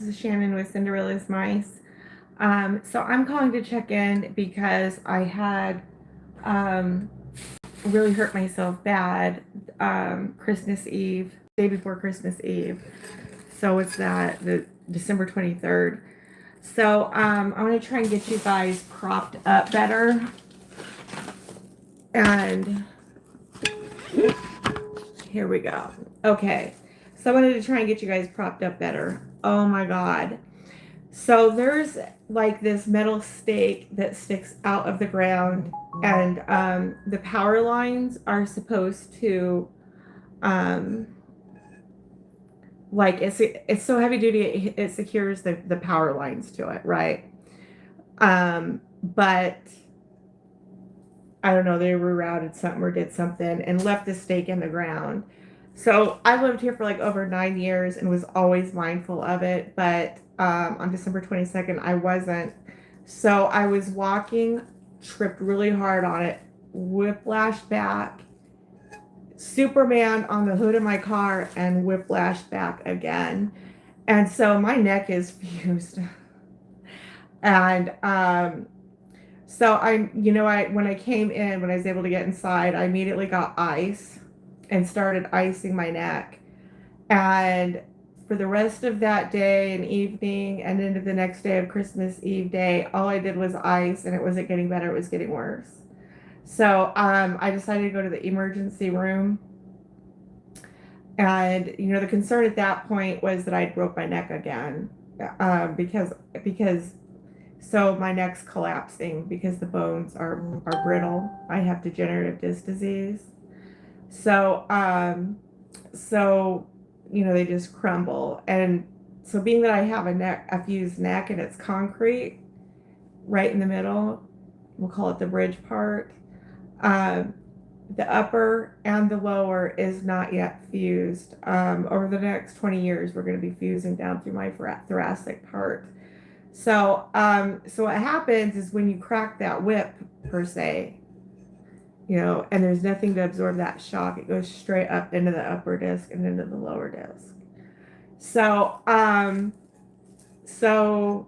This is Shannon with Cinderella's Mice. So I'm calling to check in because I had really hurt myself bad Christmas Eve, day before Christmas Eve. So it's the December 23rd. So I want to try and get you guys propped up better. And here we go. Okay. So I wanted to try and get you guys propped up better. Oh my God. So there's like this metal stake that sticks out of the ground, and the power lines are supposed to, um, like it's so heavy duty it secures the power lines to it, right? But I don't know, they rerouted something or did something and left the stake in the ground. So I lived here for like over 9 years and was always mindful of it. But on December 22nd, I wasn't. So I was walking, tripped really hard on it, whiplashed back, Superman on the hood of my car, and whiplashed back again. And so my neck is fused. And so when I came in, when I was able to get inside, I immediately got ice and started icing my neck. And for the rest of that day and evening and into the next day of Christmas Eve day, all I did was ice, and it wasn't getting better, it was getting worse. So I decided to go to the emergency room. And the concern at that point was that I broke my neck again, because so my neck's collapsing because the bones are brittle. I have degenerative disc disease. So they just crumble. And so being that I have a fused neck and it's concrete right in the middle, we'll call it the bridge part. The upper and the lower is not yet fused. Over the next 20 years, we're going to be fusing down through my thoracic part. So what happens is when you crack that whip, per se, and there's nothing to absorb that shock, it goes straight up into the upper disc and into the lower disc. So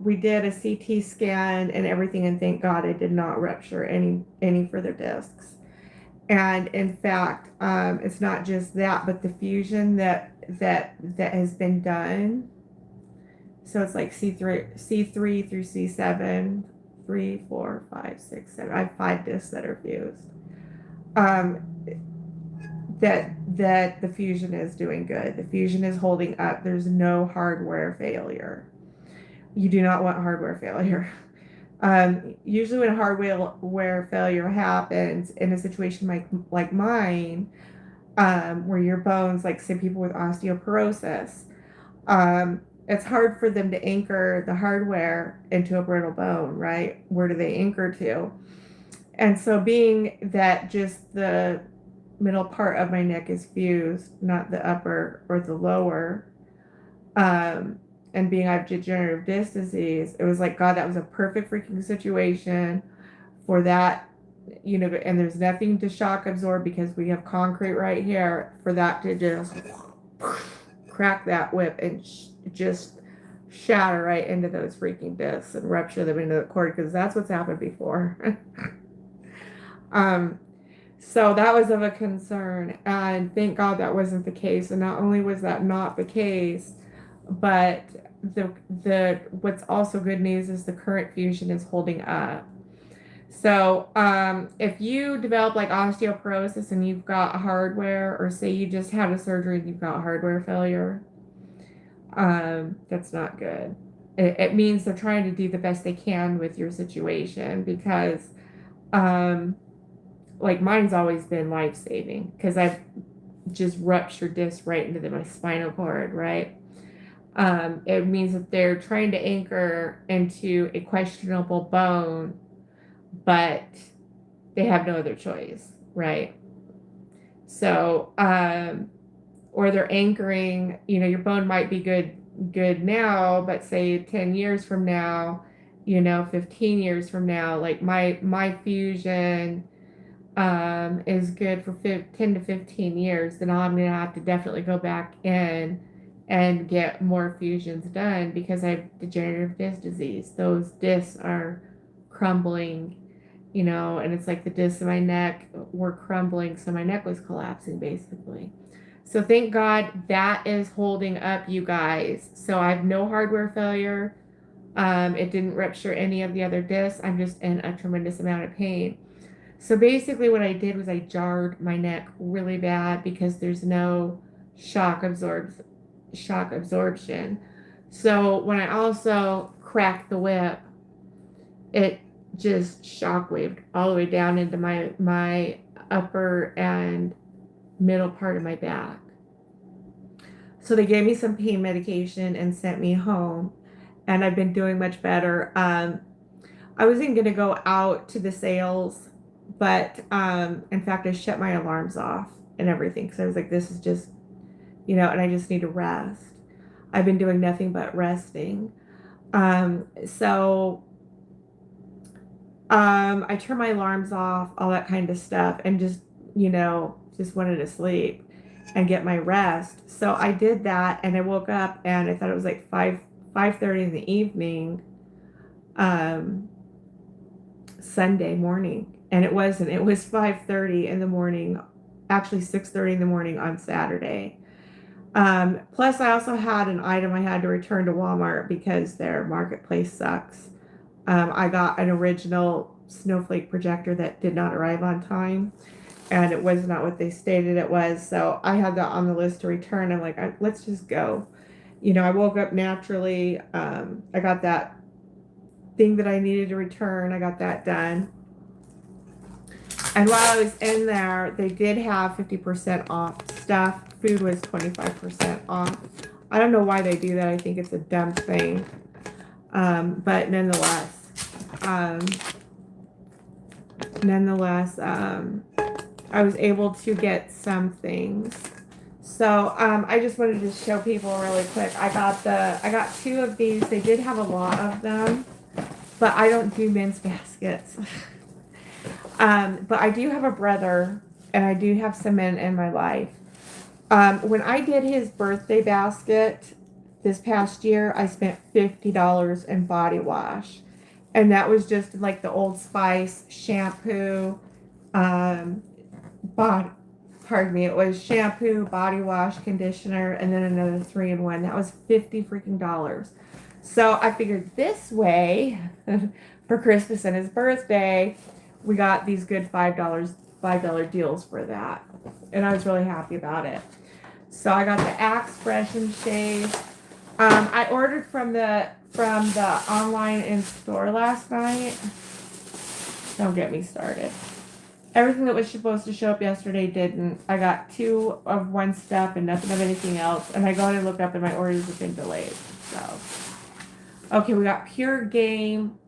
we did a CT scan and everything, and thank God I did not rupture any further discs. And in fact, it's not just that, but the fusion that has been done. So it's like C3 through C7, 3, 4, 5, 6, 7. I have 5 discs that are fused. That the fusion is doing good. The fusion is holding up. There's no hardware failure. You do not want hardware failure. Usually when hardware failure happens in a situation like mine, where your bones, like say people with osteoporosis, it's hard for them to anchor the hardware into a brittle bone, right? Where do they anchor to? And so being that just the middle part of my neck is fused, not the upper or the lower, and being I have degenerative disc disease, it was like, God, that was a perfect freaking situation for that, and there's nothing to shock absorb because we have concrete right here for that to just crack that whip and just shatter right into those freaking discs and rupture them into the cord, because that's what's happened before. So that was of a concern, and thank God that wasn't the case. And not only was that not the case, but the what's also good news is the current fusion is holding up. So if you develop like osteoporosis and you've got hardware, or say you just had a surgery and you've got hardware failure, that's not good. It means they're trying to do the best they can with your situation, because like mine's always been life-saving because I've just ruptured discs right into my spinal cord, right? It means that they're trying to anchor into a questionable bone, but they have no other choice, right? So, or they're anchoring, your bone might be good now, but say 10 years from now, 15 years from now, like my fusion is good for 10 to 15 years, then I'm going to have to definitely go back in and get more fusions done because I have degenerative disc disease. Those discs are crumbling, and it's like the discs in my neck were crumbling, so my neck was collapsing basically. So thank God that is holding up, you guys. So I have no hardware failure. It didn't rupture any of the other discs. I'm just in a tremendous amount of pain. So basically what I did was I jarred my neck really bad because there's no shock absorption. So when I also cracked the whip, it just shockwaved all the way down into my upper and middle part of my back. So they gave me some pain medication and sent me home, and I've been doing much better. I wasn't going to go out to the sales, but in fact, I shut my alarms off and everything because I was like, this is just, and I just need to rest. I've been doing nothing but resting. So I turned my alarms off, all that kind of stuff, and just wanted to sleep and get my rest. So I did that, and I woke up and I thought it was like 5:30 in the evening, Sunday morning, and it wasn't. It was 5:30 in the morning, actually 6:30 in the morning on Saturday. Plus, I also had an item I had to return to Walmart because their marketplace sucks. I got an original snowflake projector that did not arrive on time, and it was not what they stated it was. So I had that on the list to return. I'm like, let's just go. I woke up naturally. I got that thing that I needed to return. I got that done. And while I was in there, they did have 50% off stuff. Food was 25% off. I don't know why they do that. I think it's a dumb thing. But nonetheless, I was able to get some things. So I just wanted to show people really quick. I got 2 of these. They did have a lot of them, but I don't do men's baskets. But I do have a brother, and I do have some men in my life. When I did his birthday basket this past year, I spent $50 in body wash. And that was just like the Old Spice shampoo, it was shampoo, body wash, conditioner, and then another 3-in-1. That was 50 freaking dollars. So I figured this way, for Christmas and his birthday, we got these good $5 deals for that. And I was really happy about it. So I got the Axe Fresh and Shave. I ordered from the online in-store last night. Don't get me started. Everything that was supposed to show up yesterday didn't. I got 2 of one stuff and nothing of anything else. And I go in and look up and my orders have been delayed. So, okay, we got Pure Game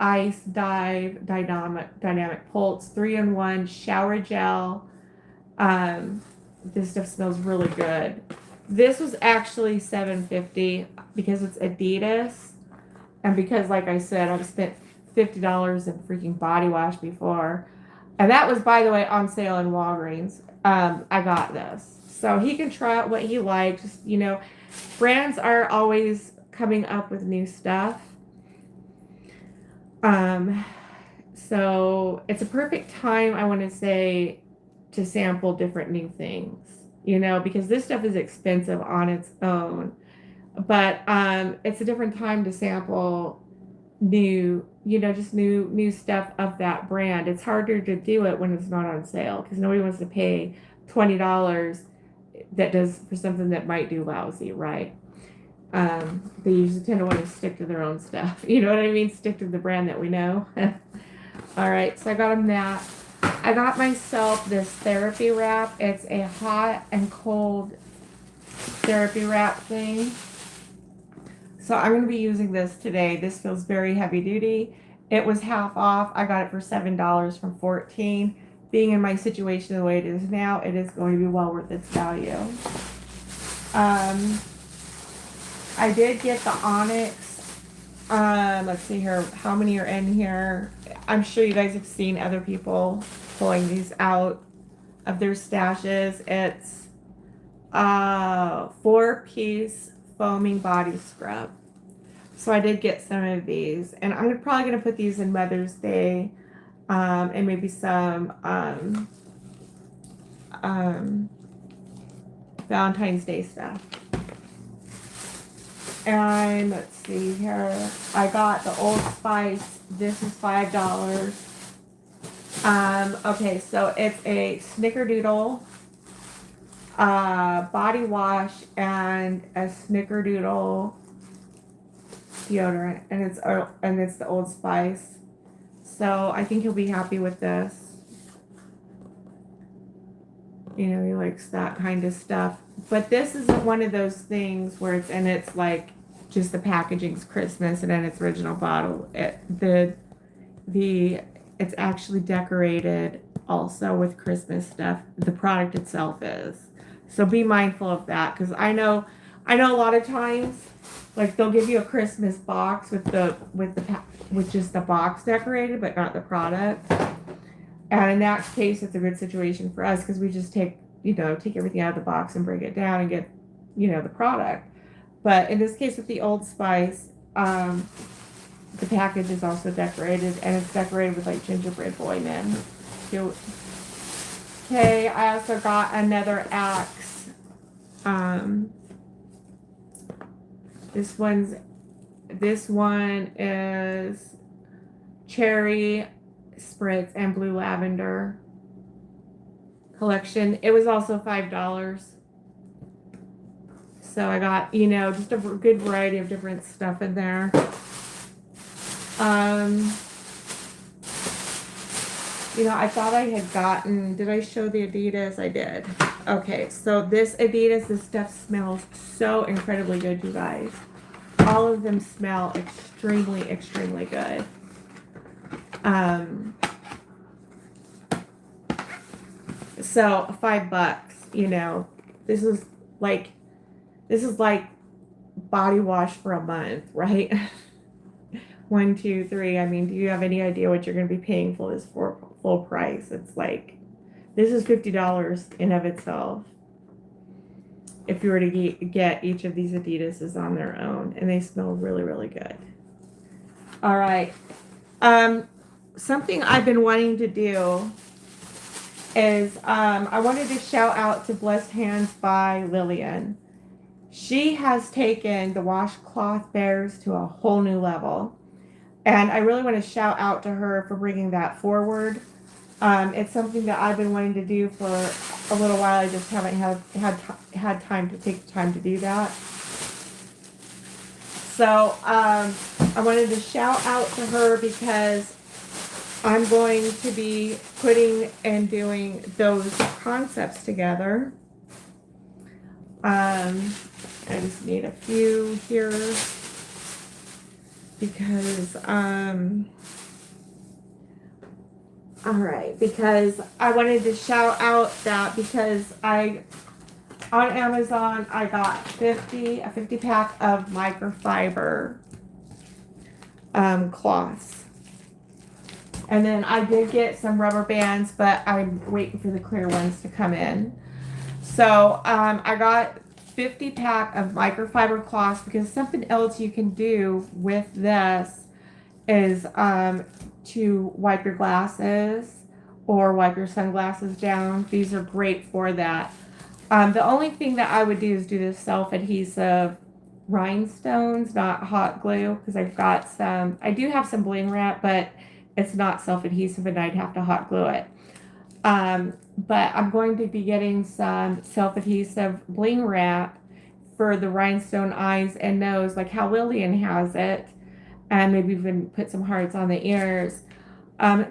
Ice Dive Dynamic Pulse 3-in-1 shower gel. This stuff smells really good. This was actually $7.50 because it's Adidas, and because, like I said, I've spent $50 in freaking body wash before, and that was, by the way, on sale in Walgreens. I got this, so he can try out what he likes. Brands are always coming up with new stuff. So it's a perfect time, I want to say, to sample different new things, because this stuff is expensive on its own, but it's a different time to sample new stuff of that brand. It's harder to do it when it's not on sale because nobody wants to pay $20 for something that might do lousy, right? They usually tend to want to stick to their own stuff. You know what I mean? Stick to the brand that we know. All right, so I got him that. I got myself this therapy wrap. It's a hot and cold therapy wrap thing. So I'm going to be using this today. This feels very heavy duty. It was half off. I got it for $7 from $14. Being in my situation the way it is now, it is going to be well worth its value. I did get the Onyx. Let's see here. How many are in here? I'm sure you guys have seen other people pulling these out of their stashes. It's 4-piece foaming body scrub. So I did get some of these, and I'm probably gonna put these in Mother's Day, and maybe some um, Valentine's Day stuff. And let's see here, I got the Old Spice. This is $5. Okay, so it's a Snickerdoodle body wash and a Snickerdoodle deodorant, and it's the Old Spice. So I think he'll be happy with this. You know, he likes that kind of stuff. But this isn't one of those things where it's like just the packaging's Christmas and then its original bottle. It's actually decorated also with Christmas stuff. The product itself is. So be mindful of that, because I know a lot of times, like, they'll give you a Christmas box with just the box decorated, but not the product. And in that case, it's a good situation for us, because we just take everything out of the box and break it down and get, the product. But in this case with the Old Spice, the package is also decorated, and it's decorated with like gingerbread boy men. Cute. Okay, I also got another Axe. This one is cherry spritz and blue lavender collection. It was also $5. So I got, just a good variety of different stuff in there. I thought I had gotten, did I show the Adidas? I did. Okay, so this stuff smells so incredibly good, you guys. All of them smell extremely, extremely good. So $5, this is like body wash for a month, right? 1, 2, 3. I mean, do you have any idea what you're going to be paying for this for full price? It's like, this is $50 in of itself. If you were to get each of these Adidases on their own, and they smell really, really good. All right. Something I've been wanting to do is I wanted to shout out to Blessed Hands by Lillian. She has taken the washcloth bears to a whole new level. And I really want to shout out to her for bringing that forward. It's something that I've been wanting to do for a little while. I just haven't had time to take the time to do that. So I wanted to shout out to her because I'm going to be putting and doing those concepts together. I just need a few here because because I wanted to shout out that because on Amazon I got a 50 pack of microfiber cloths. And then I did get some rubber bands, but I'm waiting for the clear ones to come in. So I got 50 pack of microfiber cloths because something else you can do with this is to wipe your glasses or wipe your sunglasses down. These are great for that. The only thing that I would do is do the self-adhesive rhinestones, not hot glue, because I do have some bling wrap, but it's not self-adhesive and I'd have to hot glue it. But I'm going to be getting some self-adhesive bling wrap for the rhinestone eyes and nose, like how Lillian has it, and maybe even put some hearts on the ears,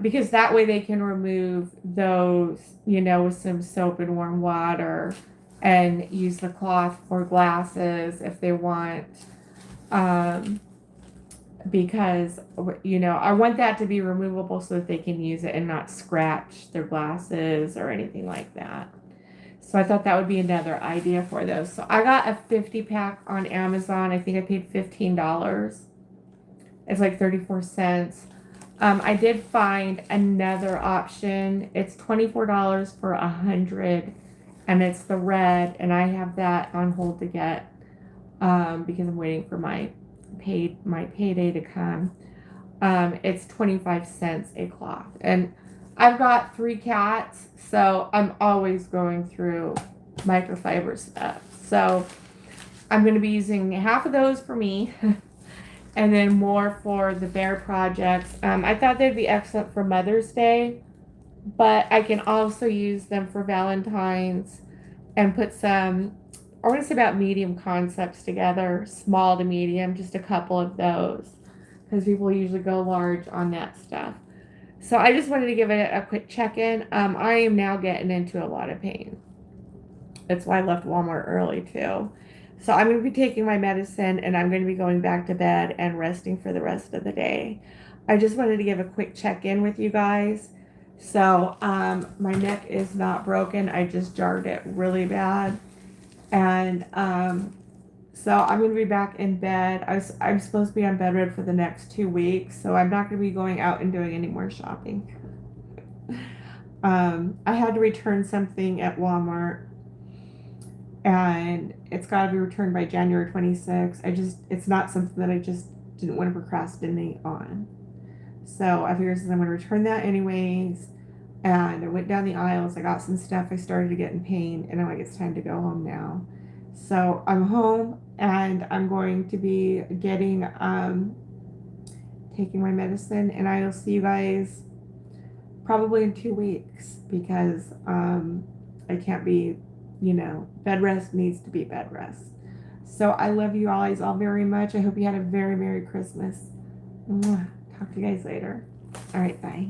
because that way they can remove those, with some soap and warm water and use the cloth for glasses if they want. Because, I want that to be removable so that they can use it and not scratch their glasses or anything like that. So I thought that would be another idea for those. So I got a 50 pack on Amazon. I think I paid $15. It's like 34 cents. I did find another option. It's $24 for 100 and it's the red, and I have that on hold to get because I'm waiting for my payday to come. It's 25 cents a cloth, and I've got 3 cats, so I'm always going through microfiber stuff. So I'm going to be using half of those for me and then more for the bear projects. I thought they'd be excellent for Mother's Day, but I can also use them for Valentine's and put some, I want to say about medium concepts together, small to medium, just a couple of those, because people usually go large on that stuff. So I just wanted to give it a quick check-in. I am now getting into a lot of pain. That's why I left Walmart early too. So I'm going to be taking my medicine, and I'm going to be going back to bed and resting for the rest of the day. I just wanted to give a quick check-in with you guys. So my neck is not broken. I just jarred it really bad. And so I'm going to be back in bed. I'm supposed to be on bed red for the next 2 weeks. So I'm not going to be going out and doing any more shopping. I had to return something at Walmart, and it's got to be returned by January 26th. It's not something that I just didn't want to procrastinate on. So I figured since I'm going to return that anyways, and I went down the aisles, I got some stuff, I started to get in pain, and I'm like, it's time to go home now. So I'm home, and I'm going to be getting, taking my medicine, and I'll see you guys probably in 2 weeks, because I can't be, bed rest needs to be bed rest. So I love you guys all very much. I hope you had a very Merry Christmas. Talk to you guys later. All right, bye.